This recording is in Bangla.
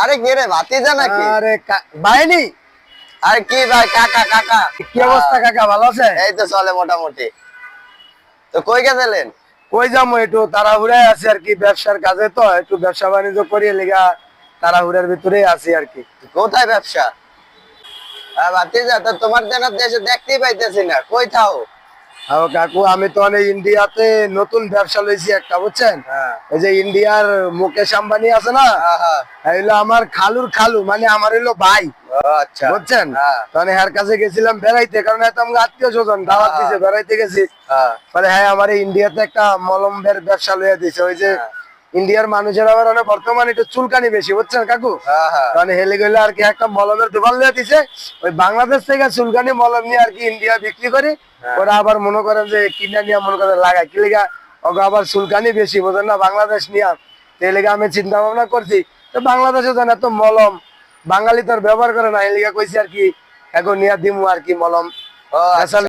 আরে কে রে, ভাতিজা নাকি? আরে ভাইনি। আরে কি ভাই, কাকা কাকা। কি অবস্থা কাকা, ভালো আছে? এই তো চলে মোটামুটি। তো কই গেছিলেন? কই যাবো, একটু তাড়াহুড়ায় আছি আর কি, ব্যবসার কাজে তো একটু ব্যবসা বাণিজ্য করিয়ে লেগা তাড়াহুড়ার ভিতরেই আছি আর কি। কোথায় ব্যবসা? ভাতিজা, তো তোমার দেনার দেশে দেখতেই পাইতেছি না, কই থাও? কাকু আমি তো অনেক ইন্ডিয়াতে নতুন ব্যবসা লইছি একটা, বুঝছেন? হ্যাঁ। এই যে ইন্ডিয়ার মুকেশ আম্বানি আছে না, হ্যাঁ। হইলো আমার খালুর খালু, মানে আমার হইলো ভাই, ও আচ্ছা। বুঝছেন? হ্যাঁ। তখন এর কাছে গেছিলাম বেড়াইতে, কারণ এত আমরা আত্মীয় স্বজন দাওয়াত দিছে, বেড়াইতে গেছি। হ্যাঁ। মানে হ্যাঁ, আমার ইন্ডিয়াতে একটা মলমের ব্যবসা লইয়া দিছে। ওই যে হ্যাঁ। ইন্ডিয়ার মানুষের আবার অনেক বর্তমানে একটু চুলকানি বেশি, বুঝছেন কাকু? হ্যাঁ। মানে হেলে গেলে আর কি একটা মলমের দোকান লইয়া দিছে। ওই বাংলাদেশ থেকে চুলকানি মলম নিয়ে আর কি ইন্ডিয়া বিক্রি করে, ওরা আবার মনে করেন যে কিনা নিয়ে মনে করেন লাগায়, কি লেগা ওকে আবার চুলকানি বেশি, বোঝেন না, বাংলাদেশ নিয়ে। এই লেগে আমি চিন্তা ভাবনা করছি, তো বাংলাদেশে যেন এত মলম বাঙালি তো আর ব্যবহার করে না, এই লেগে কইছি আর কি এখন নিয়ে দিমু আর কি মলম। ও আচ্ছা।